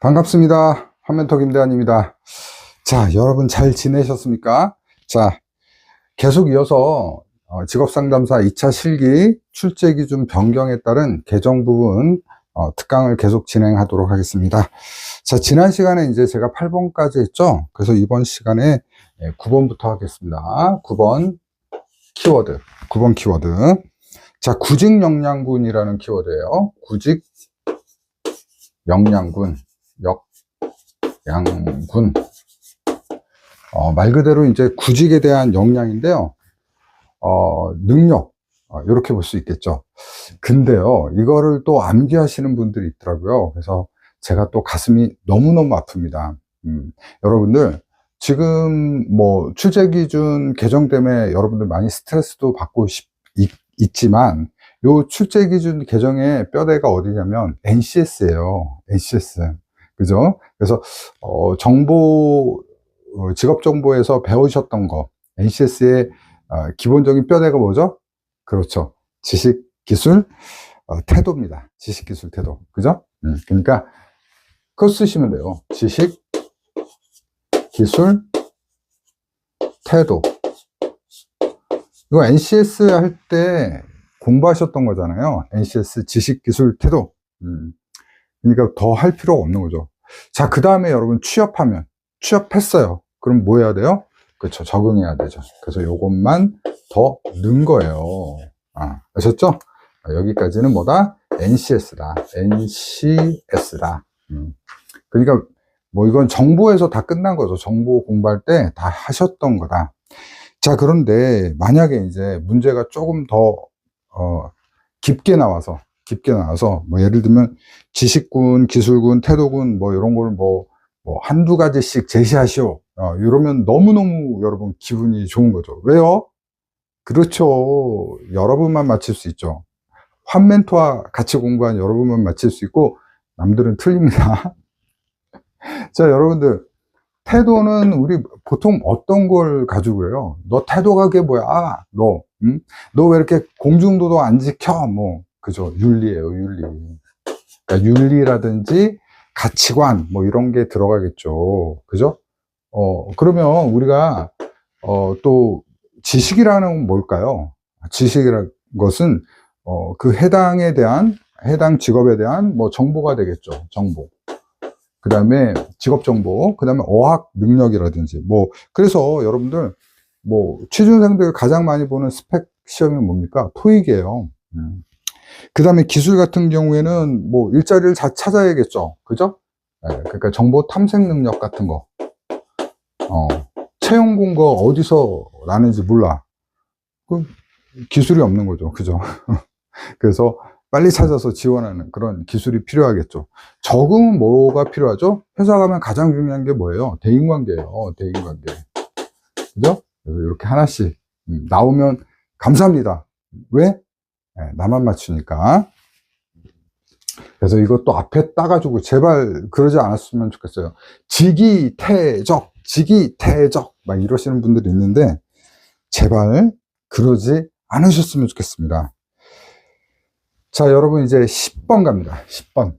반갑습니다. 한멘토 김대한입니다. 자, 여러분 잘 지내셨습니까? 자, 계속 이어서 직업상담사 2차 실기 출제기준 변경에 따른 개정 부분 특강을 계속 진행하도록 하겠습니다. 자, 지난 시간에 이제 제가 8번까지 했죠? 그래서 이번 시간에 9번부터 하겠습니다. 9번 키워드. 9번 키워드. 자, 구직 역량군이라는 키워드예요. 구직 역량군. 역량군. 말 그대로 이제 구직에 대한 역량인데요. 능력. 이렇게 볼 수 있겠죠. 근데요, 이거를 또 암기하시는 분들이 있더라고요. 그래서 제가 또 가슴이 너무너무 아픕니다. 여러분들, 지금 뭐 출제 기준 개정 때문에 여러분들 많이 스트레스도 받고 있지만, 요 출제 기준 개정의 뼈대가 어디냐면 NCS예요. NCS. 그죠? 그래서 직업 정보에서 배우셨던 거, NCS의 기본적인 뼈대가 뭐죠? 그렇죠. 지식, 기술, 태도입니다. 지식, 기술, 태도. 그죠? 그러니까 그거 쓰시면 돼요. 지식, 기술, 태도. 이거 NCS 할 때 공부하셨던 거잖아요. NCS, 지식, 기술, 태도. 그러니까 더 할 필요가 없는 거죠. 자, 그 다음에 여러분 취업했어요. 그럼 뭐 해야 돼요? 그렇죠. 적응해야 되죠. 그래서 요것만 더 넣은 거예요. 아셨죠? 여기까지는 뭐다? NCS다. NCS다. 그러니까 뭐 이건 정보에서 다 끝난 거죠. 정보 공부할 때 다 하셨던 거다. 자, 그런데 만약에 이제 문제가 조금 더 깊게 나와서 뭐 예를 들면 지식군, 기술군, 태도군 뭐 이런 걸 뭐 한두 가지씩 제시하시오. 이러면 너무너무 여러분 기분이 좋은 거죠. 왜요? 그렇죠. 여러분만 맞힐 수 있죠. 환멘토와 같이 공부한 여러분만 맞힐 수 있고 남들은 틀립니다. 자, 여러분들 태도는 우리 보통 어떤 걸 가지고 그래요? 너 태도가 그게 뭐야? 너 왜 이렇게 공중도도 안 지켜? 뭐 그죠? 윤리예요, 윤리. 그러니까 윤리라든지 가치관 뭐 이런 게 들어가겠죠. 그죠? 그러면 우리가 또 지식이라는 건 뭘까요? 지식이라는 것은 그 해당 직업에 대한 뭐 정보가 되겠죠. 정보. 그 다음에 직업 정보, 그 다음에 어학 능력이라든지 뭐 그래서 여러분들 뭐 취준생들 가장 많이 보는 스펙 시험이 뭡니까? 토익이에요. 그 다음에 기술 같은 경우에는 뭐 일자리를 잘 찾아야겠죠. 그죠? 그러니까 정보 탐색 능력 같은 거. 채용 공고 어디서 나는지 몰라. 그 기술이 없는 거죠. 그죠? 그래서 빨리 찾아서 지원하는 그런 기술이 필요하겠죠. 적응은 뭐가 필요하죠? 회사 가면 가장 중요한 게 뭐예요? 대인관계예요. 대인관계. 그죠? 그래서 이렇게 하나씩 나오면 감사합니다. 왜? 나만 맞추니까. 그래서 이것도 앞에 따가지고 제발 그러지 않았으면 좋겠어요. 지기태적 막 이러시는 분들이 있는데 제발 그러지 않으셨으면 좋겠습니다. 자, 여러분 이제 10번 갑니다. 10번.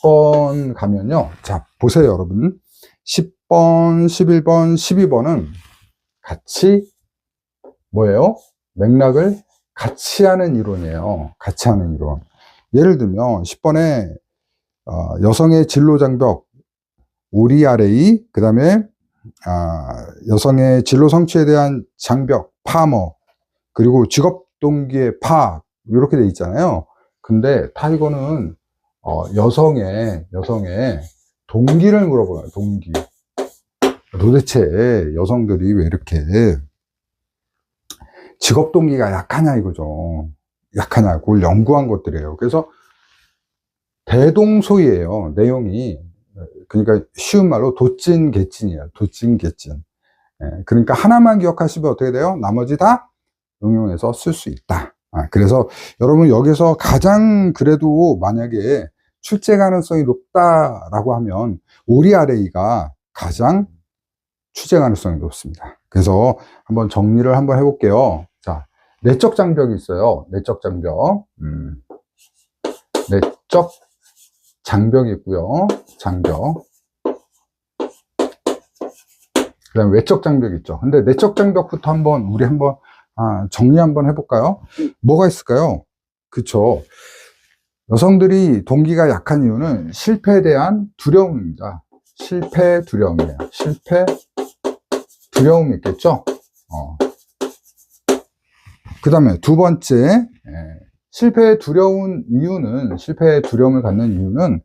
10번 가면요. 자, 보세요, 여러분. 10번, 11번, 12번은 같이 뭐예요? 맥락을 같이 하는 이론이에요. 같이 하는 이론. 예를 들면 10번에 여성의 진로 장벽 오리아레이, 그 다음에 여성의 진로 성취에 대한 장벽 파머, 그리고 직업 동기의 파 이렇게 돼 있잖아요. 근데 타이거는 여성의 동기를 물어보나요? 동기. 도대체 여성들이 왜 이렇게 직업 동기가 약하냐 이거죠. 약하냐. 그걸 연구한 것들이에요. 그래서 대동소이예요. 내용이. 그러니까 쉬운 말로 도찐개찐이에요. 도찐개찐. 그러니까 하나만 기억하시면 어떻게 돼요? 나머지 다 응용해서 쓸 수 있다. 그래서 여러분 여기서 가장 그래도 만약에 출제 가능성이 높다라고 하면 오리아레이가 가장 출제 가능성이 높습니다. 그래서 한번 정리를 한번 해볼게요. 자, 내적 장벽이 있어요. 내적 장벽. 내적 장벽이 있고요. 장벽. 그 다음에 외적 장벽이 있죠. 근데 내적 장벽부터 우리 한번 정리 한번 해볼까요? 뭐가 있을까요? 그쵸. 여성들이 동기가 약한 이유는 실패에 대한 두려움입니다. 실패 두려움이에요. 실패 두려움이 있겠죠. 그 다음에 두 번째, 실패에 실패에 두려움을 갖는 이유는,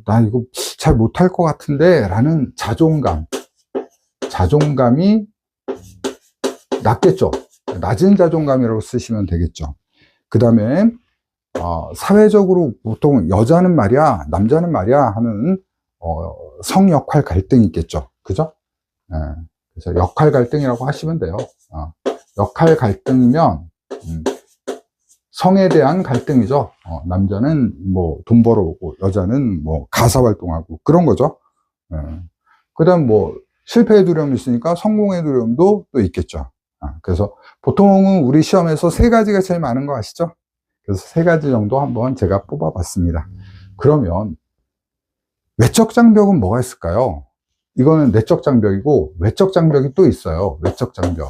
나 이거 잘 못할 것 같은데, 라는 자존감이 낮겠죠. 낮은 자존감이라고 쓰시면 되겠죠. 그 다음에, 사회적으로 보통 여자는 말이야, 남자는 말이야 하는, 성역할 갈등이 있겠죠. 그죠? 그래서 역할 갈등이라고 하시면 돼요. 역할 갈등이면 성에 대한 갈등이죠. 남자는 뭐 돈 벌어오고 여자는 뭐 가사 활동하고 그런 거죠. 그 다음 뭐 실패의 두려움이 있으니까 성공의 두려움도 또 있겠죠. 그래서 보통은 우리 시험에서 3가지가 제일 많은 거 아시죠? 그래서 3가지 정도 한번 제가 뽑아봤습니다. 그러면 외적 장벽은 뭐가 있을까요? 이거는 내적 장벽이고 외적 장벽이 또 있어요. 외적 장벽.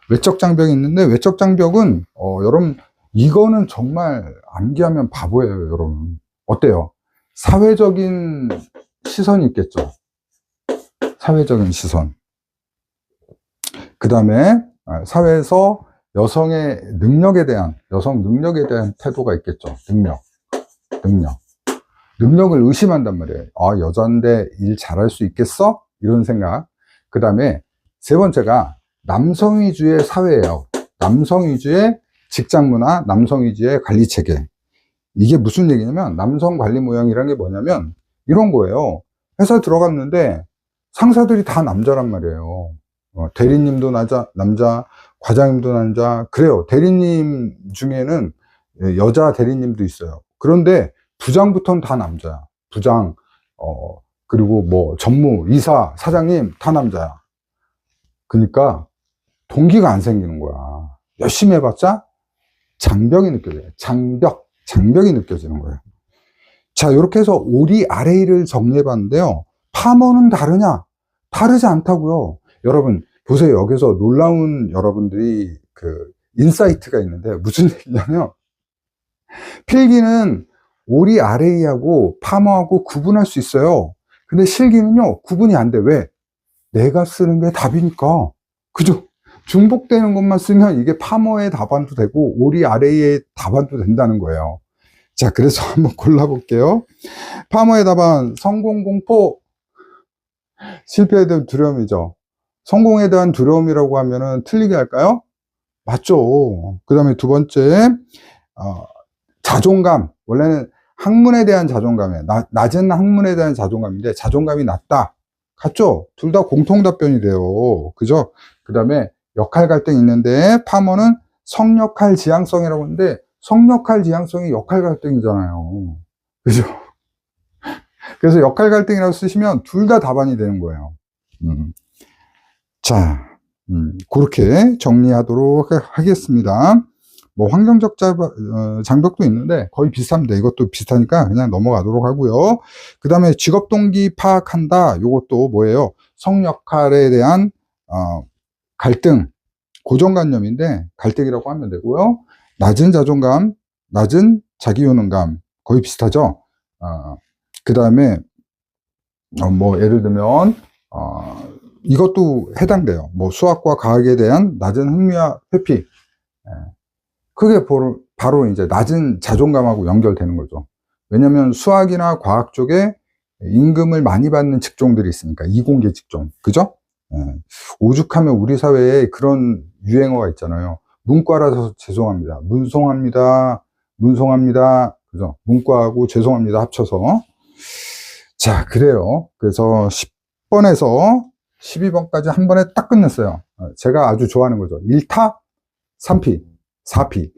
외적 장벽이 있는데 외적 장벽은 여러분 이거는 정말 암기하면 바보예요. 여러분 어때요? 사회적인 시선이 있겠죠. 사회적인 시선. 그 다음에 사회에서 여성 능력에 대한 태도가 있겠죠. 능력을 의심한단 말이에요. 여잔데 일 잘할 수 있겠어? 이런 생각. 그 다음에 3번째가 남성 위주의 사회예요. 남성 위주의 직장 문화, 남성 위주의 관리 체계. 이게 무슨 얘기냐면 남성 관리 모양이라는 게 뭐냐면 이런 거예요. 회사 들어갔는데 상사들이 다 남자란 말이에요. 대리님도 남자, 과장님도 남자. 그래요. 대리님 중에는 여자 대리님도 있어요. 그런데 부장부터는 다 남자야. 부장, 그리고 뭐 전무, 이사, 사장님 다 남자야. 그러니까 동기가 안 생기는 거야. 열심히 해봤자 장벽이 느껴져요. 장벽이 느껴지는 거예요. 자, 이렇게 해서 오리 아레이를 정리해봤는데요. 파머는 다르냐? 다르지 않다고요. 여러분 보세요. 여기서 놀라운 여러분들이 인사이트가 있는데 무슨 얘기냐면 필기는 오리 아레이하고 파머하고 구분할 수 있어요. 근데 실기는요 구분이 안 돼. 왜? 내가 쓰는 게 답이니까. 그죠? 중복되는 것만 쓰면 이게 파머의 답안도 되고 오리 아레이의 답안도 된다는 거예요. 자, 그래서 한번 골라볼게요. 파머의 답안, 성공공포, 실패에 대한 두려움이죠. 성공에 대한 두려움이라고 하면은 틀리게 할까요? 맞죠. 그 다음에 2번째, 자존감. 원래는 학문에 대한 자존감이에요. 낮은 학문에 대한 자존감인데 자존감이 낮다. 같죠? 둘 다 공통답변이 돼요. 그죠? 그 다음에 역할 갈등이 있는데 파머는 성역할 지향성이라고 하는데 성역할 지향성이 역할 갈등이잖아요. 그죠? 그래서 역할 갈등이라고 쓰시면 둘 다 답안이 되는 거예요. 자, 그렇게 정리하도록 하겠습니다. 뭐 환경적 장벽도 있는데 거의 비슷합니다. 이것도 비슷하니까 그냥 넘어가도록 하고요. 그 다음에 직업 동기 파악한다. 이것도 뭐예요? 성역할에 대한 갈등, 고정관념인데 갈등이라고 하면 되고요. 낮은 자존감, 낮은 자기효능감 거의 비슷하죠. 그 다음에 뭐 예를 들면 이것도 해당돼요. 뭐 수학과 과학에 대한 낮은 흥미와 회피. 그게 바로 이제 낮은 자존감하고 연결되는 거죠. 왜냐하면 수학이나 과학 쪽에 임금을 많이 받는 직종들이 있으니까 이공계 직종, 그죠? 오죽하면 우리 사회에 그런 유행어가 있잖아요. 문과라서 죄송합니다. 문송합니다. 그죠? 문과하고 죄송합니다 합쳐서. 자, 그래요. 그래서 10번에서 12번까지 한 번에 딱 끝냈어요. 제가 아주 좋아하는 거죠. 1타, 3피, 4피.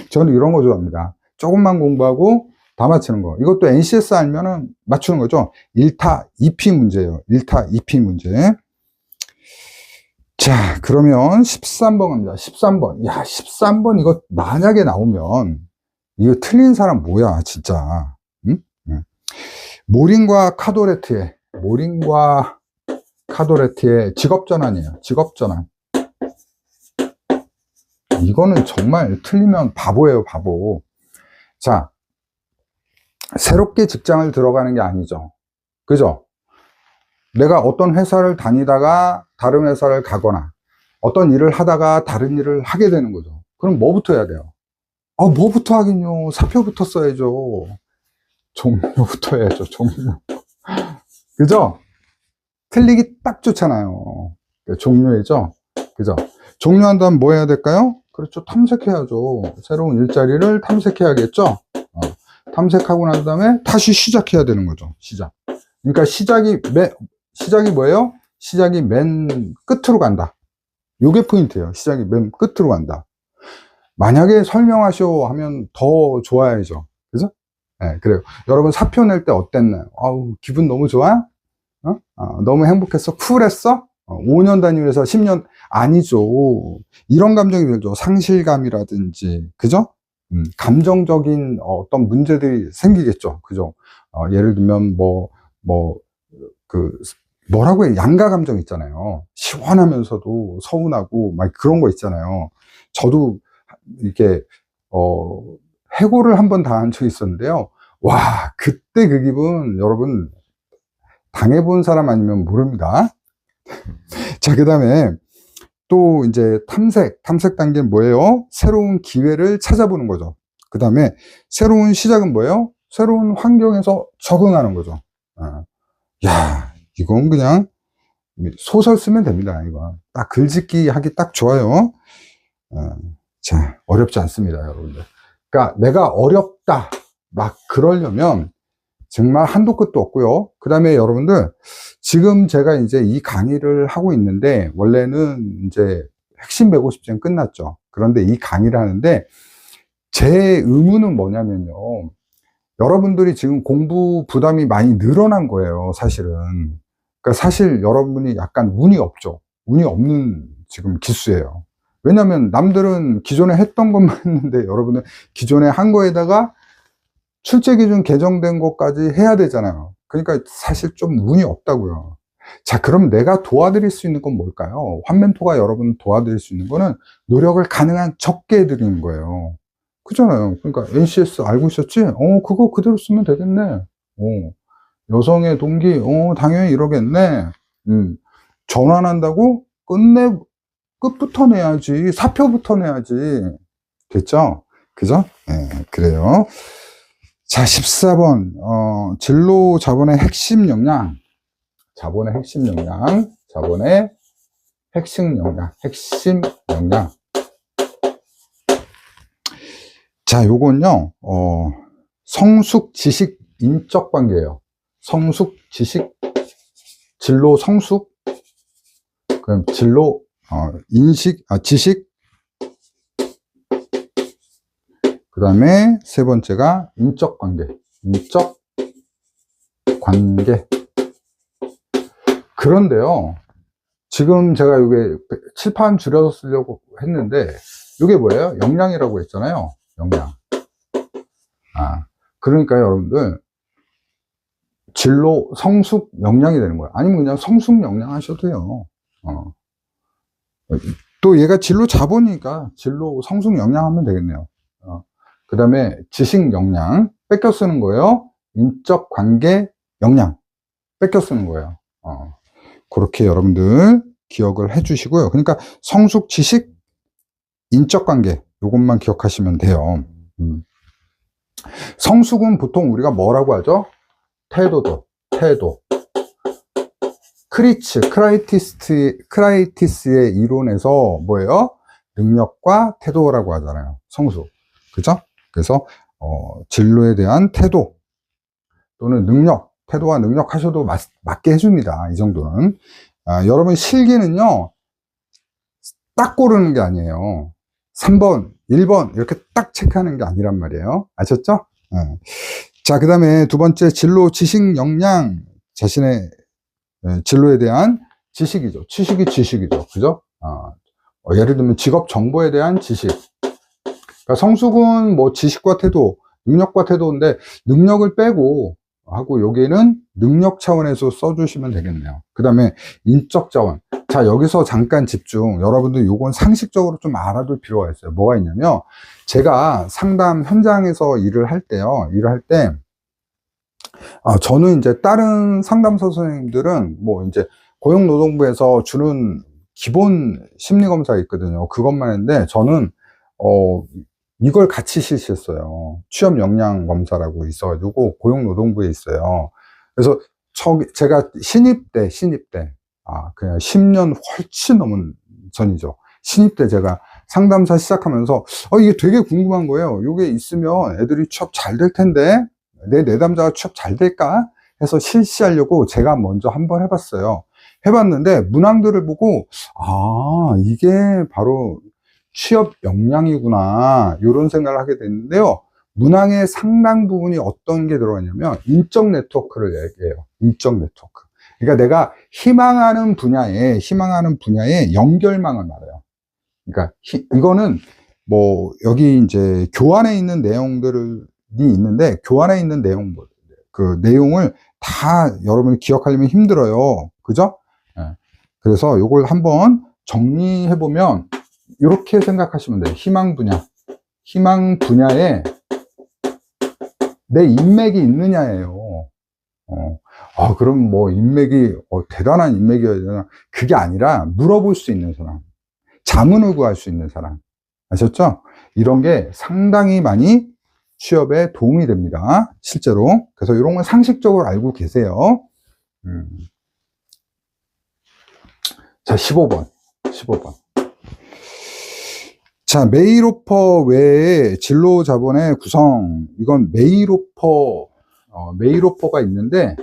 저는 이런 거 좋아합니다. 조금만 공부하고 다 맞추는 거. 이것도 NCS 알면은 맞추는 거죠. 1타, 2피 문제예요. 1타, 2피 문제. 자, 그러면 13번 갑니다. 13번. 야, 13번 이거 만약에 나오면 이거 틀린 사람 뭐야, 진짜. 응? 응. 모린과 카도레트의 직업전환이에요. 직업전환. 이거는 정말 틀리면 바보예요, 바보. 자, 새롭게 직장을 들어가는 게 아니죠. 그죠? 내가 어떤 회사를 다니다가 다른 회사를 가거나 어떤 일을 하다가 다른 일을 하게 되는 거죠. 그럼 뭐부터 해야 돼요? 뭐부터 하긴요. 사표부터 써야죠. 종료부터 해야죠, 종료. 그죠? 틀리기 딱 좋잖아요. 종료이죠? 그죠? 종료한 다음 뭐 해야 될까요? 그렇죠. 탐색해야죠. 새로운 일자리를 탐색해야겠죠? 탐색하고 난 다음에 다시 시작해야 되는 거죠. 시작. 그러니까 시작이 뭐예요? 시작이 맨 끝으로 간다. 요게 포인트예요. 시작이 맨 끝으로 간다. 만약에 설명하쇼 하면 더 좋아야죠. 그죠? 네, 그래요. 여러분 사표 낼 때 어땠나요? 기분 너무 좋아? 너무 행복했어? 쿨했어? 5년 다니면서 10년 아니죠. 이런 감정이 들죠. 상실감이라든지, 그죠? 감정적인 어떤 문제들이 생기겠죠. 그죠? 예를 들면 뭐라고 해요? 양가 감정 있잖아요. 시원하면서도 서운하고 막 그런 거 있잖아요. 저도 이렇게 해고를 한번 당한 적이 있었는데요. 와, 그때 그 기분 여러분 당해본 사람 아니면 모릅니다. 자, 그 다음에 또 이제 탐색 단계는 뭐예요? 새로운 기회를 찾아보는 거죠. 그 다음에 새로운 시작은 뭐예요? 새로운 환경에서 적응하는 거죠. 야, 이건 그냥 소설 쓰면 됩니다. 이거 딱 글짓기 하기 딱 좋아요. 자, 어렵지 않습니다, 여러분들. 그러니까 내가 어렵다 막 그러려면 정말 한도 끝도 없고요. 그 다음에 여러분들 지금 제가 이제 이 강의를 하고 있는데 원래는 이제 핵심 150점 끝났죠. 그런데 이 강의를 하는데 제 의무는 뭐냐면요. 여러분들이 지금 공부 부담이 많이 늘어난 거예요, 사실은. 그러니까 사실 여러분이 약간 운이 없죠. 운이 없는 지금 기수예요. 왜냐하면 남들은 기존에 했던 것만 했는데 여러분은 기존에 한 거에다가 출제 기준 개정된 것까지 해야 되잖아요. 그러니까 사실 좀 운이 없다고요. 자, 그럼 내가 도와드릴 수 있는 건 뭘까요? 환멘토가 여러분 도와드릴 수 있는 거는 노력을 가능한 적게 해드리는 거예요. 그잖아요. 그러니까 NCS 알고 있었지? 그거 그대로 쓰면 되겠네. 여성의 동기, 당연히 이러겠네. 전환한다고? 끝부터 내야지. 사표부터 내야지. 됐죠? 그죠? 네, 그래요. 자, 14번, 진로 자본의 핵심 역량. 자본의 핵심 역량. 자, 요건요, 성숙, 지식, 인적 관계예요. 성숙, 지식, 진로, 성숙, 그럼 진로, 지식, 그 다음에 세 번째가 인적 관계. 그런데요, 지금 제가 이게 칠판 줄여서 쓰려고 했는데, 이게 뭐예요? 역량이라고 했잖아요. 역량. 그러니까 여러분들, 진로, 성숙, 역량이 되는 거예요. 아니면 그냥 성숙, 역량 하셔도 돼요. 또 얘가 진로 자본이니까 진로, 성숙, 역량 하면 되겠네요. 그 다음에 지식 역량 뺏겨 쓰는 거예요. 인적 관계 역량 뺏겨 쓰는 거예요. 그렇게 여러분들 기억을 해 주시고요. 그러니까 성숙, 지식, 인적 관계 이것만 기억하시면 돼요. 성숙은 보통 우리가 뭐라고 하죠? 태도. 크라이티스의 이론에서 뭐예요? 능력과 태도라고 하잖아요. 성숙. 그죠? 그래서 진로에 대한 태도 또는 능력, 태도와 능력 하셔도 맞게 해줍니다. 이 정도는. 여러분 실기는요, 딱 고르는 게 아니에요. 3번, 1번 이렇게 딱 체크하는 게 아니란 말이에요. 아셨죠? 자, 그 다음에 두 번째 진로, 지식, 역량. 자신의 진로에 대한 지식이죠. 지식이죠. 그죠? 예를 들면 직업 정보에 대한 지식. 그러니까 성숙은 뭐 지식과 태도, 능력과 태도인데 능력을 빼고 하고 여기는 능력 차원에서 써주시면 되겠네요. 그 다음에 인적 자원. 자, 여기서 잠깐 집중. 여러분들 요건 상식적으로 좀 알아둘 필요가 있어요. 뭐가 있냐면 제가 상담 현장에서 일을 할 때요. 저는 이제 다른 상담소 선생님들은 뭐 이제 고용노동부에서 주는 기본 심리검사 있거든요. 그것만 했는데 저는 이걸 같이 실시했어요. 취업 역량 검사라고 있어가지고 고용노동부에 있어요. 그래서 제가 신입 때 그냥 10년 훨씬 넘은 전이죠. 신입 때 제가 상담사 시작하면서 이게 되게 궁금한 거예요. 이게 있으면 애들이 취업 잘 될 텐데 내 내담자가 취업 잘 될까 해서 실시하려고 제가 먼저 한번 해봤어요. 해봤는데 문항들을 보고 이게 바로 취업 역량이구나 이런 생각을 하게 됐는데요. 문항의 상당 부분이 어떤 게 들어가냐면 인적 네트워크를 얘기해요. 인적 네트워크. 그러니까 내가 희망하는 분야에 연결망을 말해요. 그러니까 이거는 뭐 여기 이제 교환에 있는 내용들이 있는데 교환에 있는 그 내용을 다 여러분이 기억하려면 힘들어요. 그죠? 네. 그래서 이걸 한번 정리해 보면 이렇게 생각하시면 돼요. 희망 분야에 내 인맥이 있느냐예요. 그럼 뭐 인맥이 대단한 인맥이어야 되나? 그게 아니라 물어볼 수 있는 사람, 자문을 구할 수 있는 사람, 아셨죠? 이런 게 상당히 많이 취업에 도움이 됩니다. 실제로. 그래서 이런 건 상식적으로 알고 계세요. 자, 15번. 자, 메일오퍼 외에 진로 자본의 구성. 이건 메일오퍼가 있는데,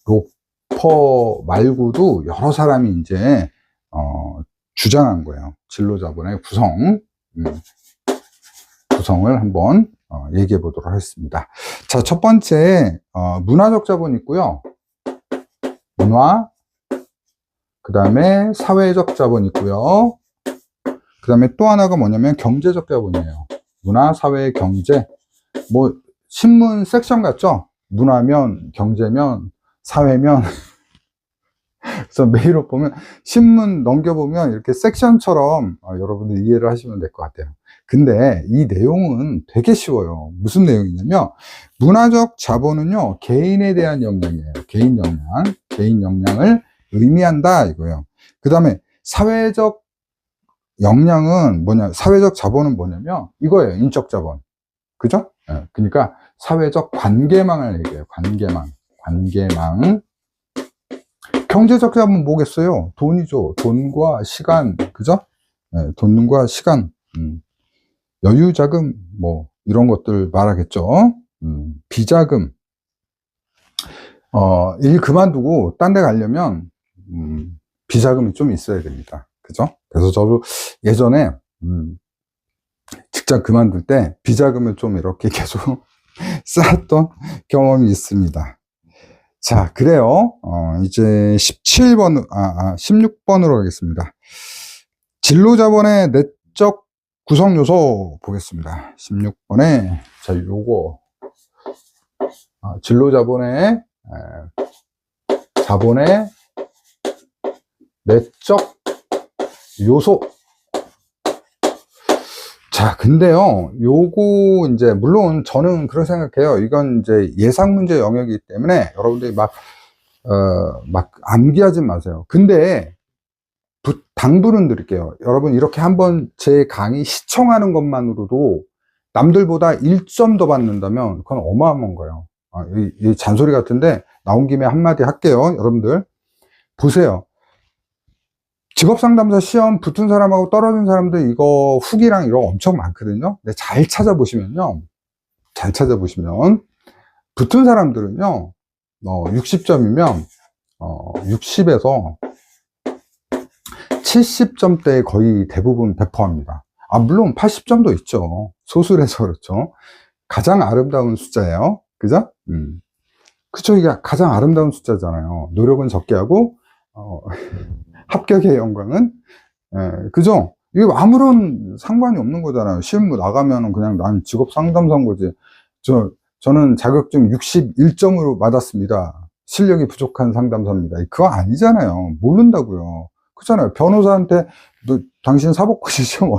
로퍼 말고도 여러 사람이 이제, 주장한 거예요. 진로 자본의 구성을 한번 얘기해 보도록 하겠습니다. 자, 첫 번째, 문화적 자본이 있고요. 그 다음에 사회적 자본이 있고요. 그 다음에 또 하나가 뭐냐면 경제적 자본이에요. 문화, 사회, 경제. 뭐 신문 섹션 같죠? 문화면, 경제면, 사회면. 그래서 메일로 보면 신문 넘겨보면 이렇게 섹션처럼 여러분들 이해를 하시면 될 것 같아요. 근데 이 내용은 되게 쉬워요. 무슨 내용이냐면 문화적 자본은요 개인에 대한 역량이에요. 개인 역량을 의미한다 이거예요. 그 다음에 사회적 자본은 뭐냐면 이거예요. 인적 자본. 그죠? 네, 그러니까 사회적 관계망을 얘기해요. 관계망. 경제적 자본은 뭐겠어요? 돈이죠. 돈과 시간. 그죠? 네, 돈과 시간. 여유 자금 뭐 이런 것들 말하겠죠. 비자금. 일 그만두고 딴 데 가려면 비자금이 좀 있어야 됩니다. 그죠? 그래서 저도 예전에 직장 그만둘 때 비자금을 좀 이렇게 계속 쌓았던 경험이 있습니다. 자, 그래요. 이제 16번으로 가겠습니다. 진로자본의 내적 구성 요소 보겠습니다. 16번에 자, 요거 진로자본의 자본의 내적 요소. 자, 근데요, 요거 이제 물론 저는 그렇게 생각해요. 이건 이제 예상 문제 영역이기 때문에 여러분들이 막 암기하지 마세요. 근데 당부는 드릴게요. 여러분 이렇게 한번 제 강의 시청하는 것만으로도 남들보다 1점 더 받는다면 그건 어마어마한 거예요. 이 잔소리 같은데 나온 김에 한마디 할게요. 여러분들 보세요. 직업상담사 시험 붙은 사람하고 떨어진 사람들 이거 후기랑 이런 거 엄청 많거든요. 근데 잘 찾아보시면 붙은 사람들은요 60점이면 60에서 70점대에 거의 대부분 배포합니다. 물론 80점도 있죠. 소수라서 그렇죠. 가장 아름다운 숫자예요. 그죠? 그쵸. 이게 가장 아름다운 숫자잖아요. 노력은 적게 하고 합격의 영광은 그죠? 이게 아무런 상관이 없는 거잖아요. 시험 나가면은 그냥 난 직업 상담사인 거지. 저는 자격증 61점으로 받았습니다. 실력이 부족한 상담사입니다. 그거 아니잖아요. 모른다고요. 그렇잖아요. 변호사한테 너 당신 사법고시 시험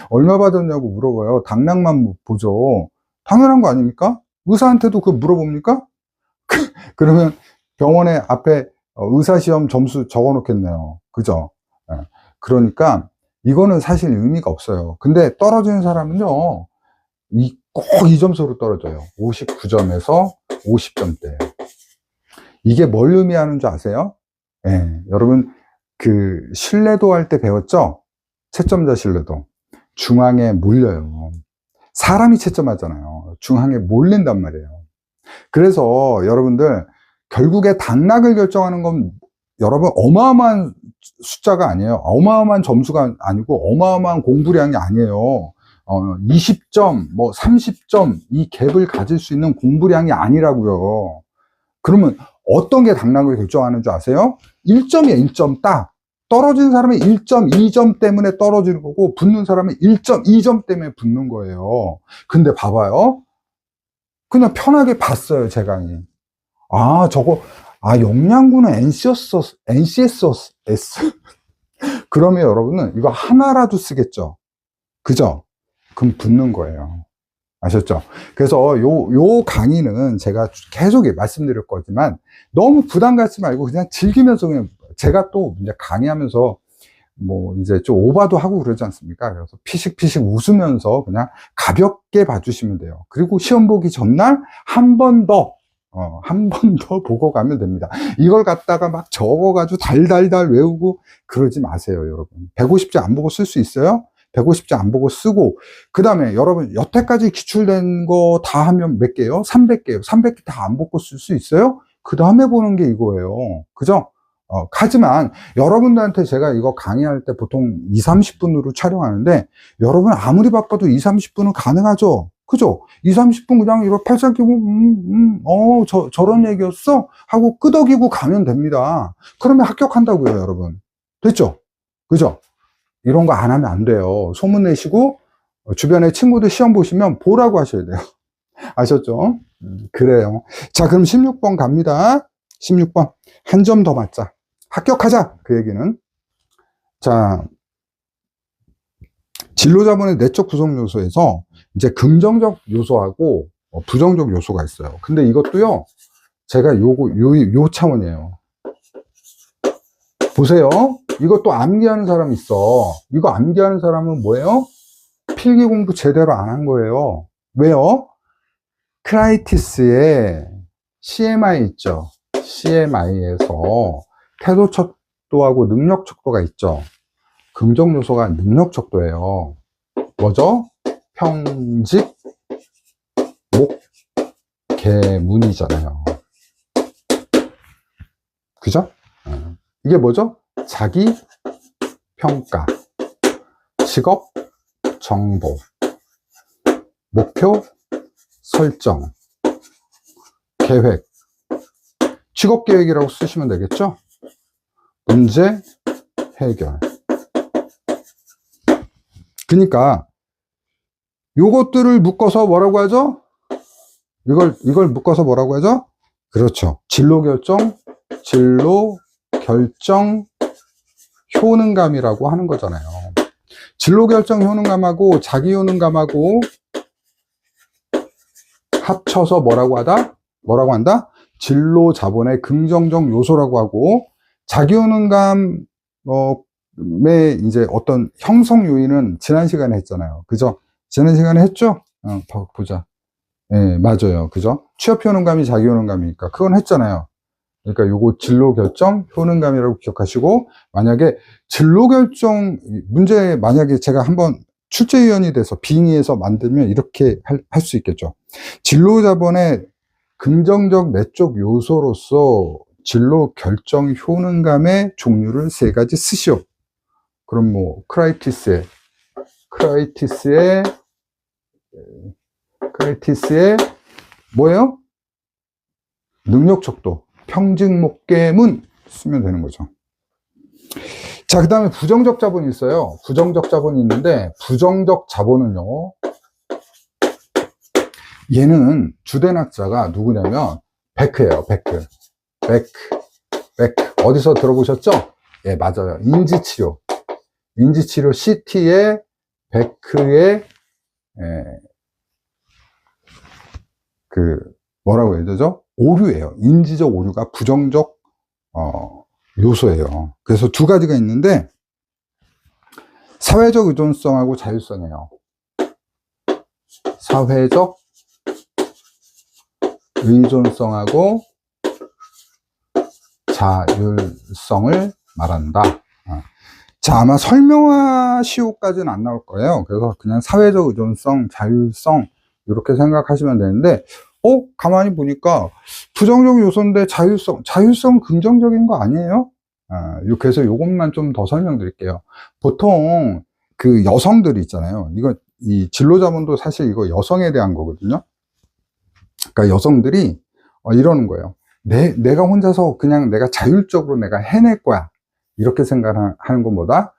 얼마 받았냐고 물어봐요. 당락만 보죠. 당연한 거 아닙니까? 의사한테도 그거 물어봅니까? 그러면 병원에 앞에 의사시험 점수 적어 놓겠네요. 그죠? 예. 그러니까 이거는 사실 의미가 없어요. 근데 떨어지는 사람은요, 꼭 이 점수로 떨어져요. 59점에서 50점대예요. 이게 뭘 의미하는 줄 아세요? 예, 여러분 그 신뢰도 할 때 배웠죠? 채점자 신뢰도. 중앙에 몰려요. 사람이 채점하잖아요. 중앙에 몰린단 말이에요. 그래서 여러분들 결국에 당락을 결정하는 건 여러분 어마어마한 숫자가 아니에요. 어마어마한 점수가 아니고 어마어마한 공부량이 아니에요. 20점, 뭐 30점 이 갭을 가질 수 있는 공부량이 아니라고요. 그러면 어떤 게 당락을 결정하는 줄 아세요? 1점이에요. 1점 딱. 떨어진 사람이 1.2점 때문에 떨어지는 거고 붙는 사람이 1.2점 때문에 붙는 거예요. 근데 봐봐요. 그냥 편하게 봤어요, 제 강의. 영양군은 NCSS. 그러면 여러분은 이거 하나라도 쓰겠죠? 그죠? 그럼 붙는 거예요. 아셨죠? 그래서 요 강의는 제가 계속 말씀드릴 거지만 너무 부담 갖지 말고 그냥 즐기면서 그냥 제가 또 이제 강의하면서 뭐 이제 좀 오바도 하고 그러지 않습니까? 그래서 피식피식 웃으면서 그냥 가볍게 봐주시면 돼요. 그리고 시험 보기 전날 한 번 더 보고 가면 됩니다. 이걸 갖다가 막 적어가지고 달달달 외우고 그러지 마세요, 여러분. 150字안 보고 쓸 수 있어요? 150字안 보고 쓰고, 그 다음에 여러분, 여태까지 기출된 거 다 하면 몇 개요? 300개요. 300개 다 안 보고 쓸 수 있어요? 그 다음에 보는 게 이거예요. 그죠? 하지만 여러분들한테 제가 이거 강의할 때 보통 2, 30분으로 촬영하는데 여러분 아무리 바빠도 2, 30분은 가능하죠? 그죠? 2, 30분 그냥 이거 팔짱 끼고 저런 얘기였어? 하고 끄덕이고 가면 됩니다. 그러면 합격한다고요, 여러분. 됐죠? 그죠? 이런 거 안 하면 안 돼요. 소문 내시고 주변에 친구들 시험 보시면 보라고 하셔야 돼요. 아셨죠? 그래요. 자, 그럼 16번 갑니다. 16번. 한 점 더 맞자. 합격하자. 그 얘기는. 자, 진로자본의 내적 구성 요소에서 이제 긍정적 요소하고 부정적 요소가 있어요. 근데 이것도요, 제가 요 차원이에요. 보세요. 이것도 암기하는 사람 있어. 이거 암기하는 사람은 뭐예요? 필기 공부 제대로 안 한 거예요. 왜요? 크라이티스의 CMI 있죠. CMI에서 태도 척도하고 능력 척도가 있죠. 긍정 요소가 능력 척도예요. 뭐죠? 평직, 목, 계문이잖아요. 그죠? 이게 뭐죠? 자기 평가, 직업 정보, 목표 설정, 계획, 직업 계획이라고 쓰시면 되겠죠? 문제 해결. 그러니까 요것들을 묶어서 뭐라고 하죠? 이걸 묶어서 뭐라고 하죠? 그렇죠. 진로 결정 효능감이라고 하는 거잖아요. 진로 결정 효능감하고 자기 효능감하고 합쳐서 뭐라고 한다? 진로 자본의 긍정적 요소라고 하고, 자기 효능감의 이제 어떤 형성 요인은 지난 시간에 했잖아요. 그죠? 지난 시간에 했죠? 보자. 예, 맞아요. 그죠? 취업 효능감이 자기 효능감이니까 그건 했잖아요. 그러니까 요거 진로 결정 효능감이라고 기억하시고, 만약에 진로 결정 문제 만약에 제가 한번 출제위원이 돼서 빙의해서 만들면 이렇게 할 수 있겠죠. 진로 자본의 긍정적 내적 요소로서 진로 결정 효능감의 종류를 3가지 쓰시오. 그럼 뭐 크라이티스의 뭐예요? 능력 척도, 평직 목계문 쓰면 되는 거죠. 자, 그 다음에 부정적 자본이 있어요. 부정적 자본이 있는데, 부정적 자본은요, 얘는 주된 학자가 누구냐면, 베크예요, 베크. 베크. 어디서 들어보셨죠? 예, 맞아요. 인지치료. 인지치료 CT의 베크의, 뭐라고 해야 되죠? 오류예요. 인지적 오류가 부정적, 요소예요. 그래서 두 가지가 있는데, 사회적 의존성하고 자율성이에요. 사회적 의존성하고 자율성을 말한다. 자, 아마 설명하시오까지는 안 나올 거예요. 그래서 그냥 사회적 의존성, 자율성 이렇게 생각하시면 되는데, 가만히 보니까 부정적 요소인데 자율성 긍정적인 거 아니에요? 그래서 이것만 좀 더 설명드릴게요. 보통 그 여성들이 있잖아요. 이 진로자본도 사실 이거 여성에 대한 거거든요. 그러니까 여성들이 이러는 거예요. 내가 혼자서 그냥 내가 자율적으로 내가 해낼 거야. 이렇게 생각하는 것보다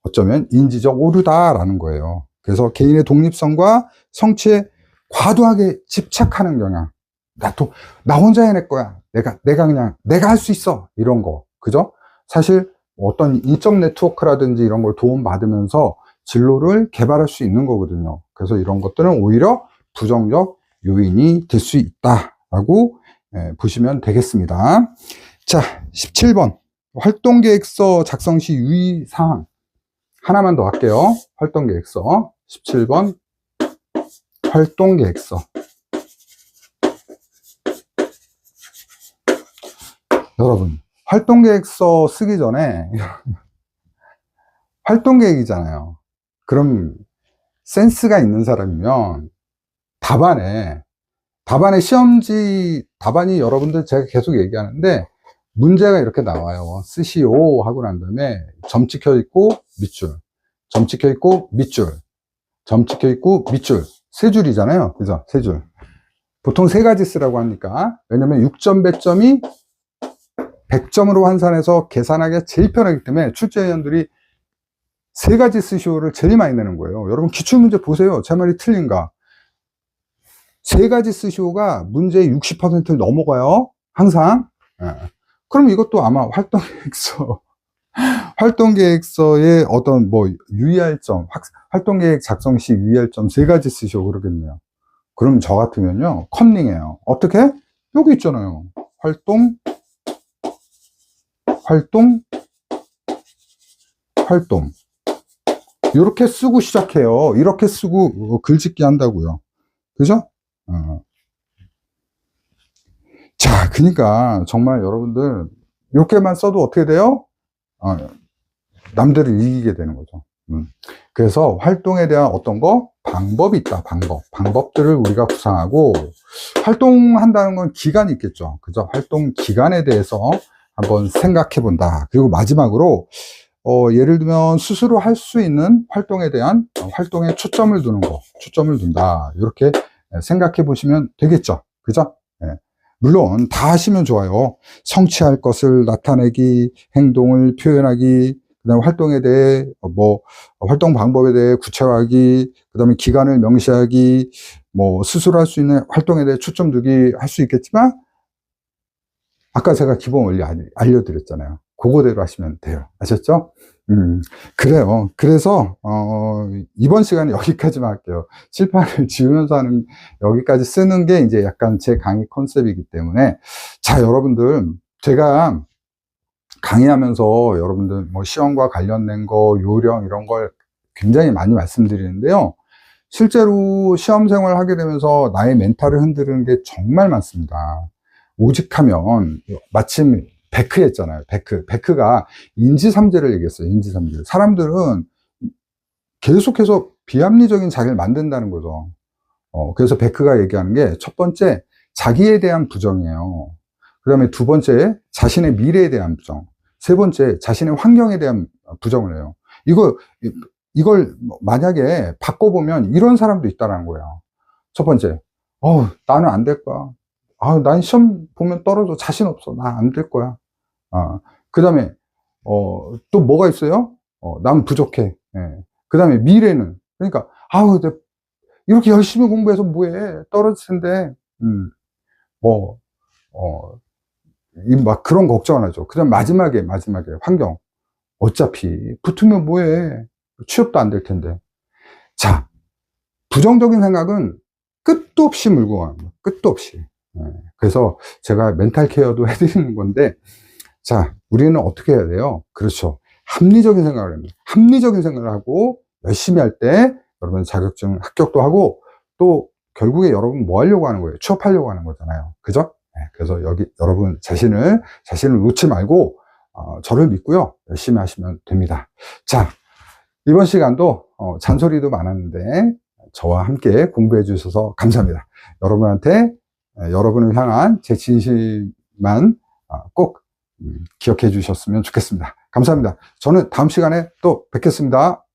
어쩌면 인지적 오류다라는 거예요. 그래서 개인의 독립성과 성취에 과도하게 집착하는 경향. 나 혼자 해낼 거야. 내가 할 수 있어. 이런 거. 그죠? 사실 어떤 인적 네트워크라든지 이런 걸 도움받으면서 진로를 개발할 수 있는 거거든요. 그래서 이런 것들은 오히려 부정적 요인이 될 수 있다라고 보시면 되겠습니다. 자, 17번. 활동계획서 작성 시 유의사항. 하나만 더 할게요. 활동계획서. 17번. 활동계획서. 여러분, 활동계획서 쓰기 전에 활동계획이잖아요. 그럼 센스가 있는 사람이면 답안에 답안이 여러분들 제가 계속 얘기하는데 문제가 이렇게 나와요. 쓰시오 하고 난 다음에 점 찍혀 있고 밑줄, 점 찍혀 있고 밑줄, 점 찍혀 있고 밑줄. 세 줄이잖아요. 그죠? 세 줄. 보통 세 가지 쓰라고 하니까. 왜냐면 6점 배점이 100점으로 환산해서 계산하기가 제일 편하기 때문에 출제위원들이 세 가지 쓰시오를 제일 많이 내는 거예요. 여러분 기출문제 보세요. 제 말이 틀린가? 세 가지 쓰시오가 문제의 60%를 넘어가요. 항상. 그럼 이것도 아마 활동계획서의 어떤 유의할 점, 활동계획 작성 시 유의할 점 세 가지 쓰시오 그러겠네요. 그럼 저 같으면요, 컨닝해요. 어떻게? 여기 있잖아요. 활동. 이렇게 쓰고 시작해요. 이렇게 쓰고 글짓기 한다고요. 그죠? 자, 그러니까 정말 여러분들 이렇게만 써도 어떻게 돼요? 남들을 이기게 되는 거죠. 그래서 활동에 대한 어떤 방법이 있다. 방법들을 우리가 구상하고, 활동한다는 건 기간이 있겠죠. 그죠? 활동 기간에 대해서 한번 생각해 본다. 그리고 마지막으로 예를 들면 스스로 할 수 있는 활동에 대한 활동에 초점을 둔다. 이렇게 생각해 보시면 되겠죠. 그죠? 물론 다 하시면 좋아요. 성취할 것을 나타내기, 행동을 표현하기, 그 다음에 활동에 대해 활동 방법에 대해 구체화하기, 그 다음에 기간을 명시하기, 스스로 할 수 있는 활동에 대해 초점 두기 할 수 있겠지만, 아까 제가 기본 원리 알려드렸잖아요. 그거대로 하시면 돼요. 아셨죠? 그래요. 그래서 이번 시간에 여기까지만 할게요. 칠판을 지우면서 여기까지 쓰는 게 이제 약간 제 강의 컨셉이기 때문에, 자, 여러분들, 제가 강의하면서 여러분들 시험과 관련된 거, 요령 이런 걸 굉장히 많이 말씀드리는데요. 실제로 시험 생활을 하게 되면서 나의 멘탈을 흔드는 게 정말 많습니다. 오직하면, 마침 베크 했잖아요. 베크가 인지삼재를 얘기했어요. 인지삼재. 사람들은 계속해서 비합리적인 자기를 만든다는 거죠. 그래서 베크가 얘기하는 게 첫 번째, 자기에 대한 부정이에요. 그 다음에 두 번째, 자신의 미래에 대한 부정. 세 번째, 자신의 환경에 대한 부정을 해요. 이걸 만약에 바꿔보면 이런 사람도 있다는 거예요. 첫 번째, 나는 안 될 거야. 난 시험 보면 떨어져. 자신 없어. 나 안 될 거야. 그 다음에 또 뭐가 있어요? 난 부족해. 예. 그 다음에 미래는. 그러니까, 아우, 이렇게 열심히 공부해서 뭐해? 떨어질 텐데, 뭐, 막 그런 걱정 안 하죠. 그 다음 마지막에, 환경. 어차피 붙으면 뭐해? 취업도 안 될 텐데. 자, 부정적인 생각은 끝도 없이 물고 가는 거예요. 끝도 없이. 예. 그래서 제가 멘탈 케어도 해드리는 건데, 자, 우리는 어떻게 해야 돼요? 그렇죠. 합리적인 생각을 합니다. 합리적인 생각을 하고 열심히 할 때 여러분 자격증 합격도 하고 또 결국에 여러분 뭐 하려고 하는 거예요? 취업하려고 하는 거잖아요. 그죠? 네, 그래서 여기 여러분 자신을 놓지 말고 저를 믿고요. 열심히 하시면 됩니다. 자, 이번 시간도 잔소리도 많았는데 저와 함께 공부해 주셔서 감사합니다. 여러분한테 여러분을 향한 제 진심만 꼭 기억해 주셨으면 좋겠습니다. 감사합니다. 저는 다음 시간에 또 뵙겠습니다.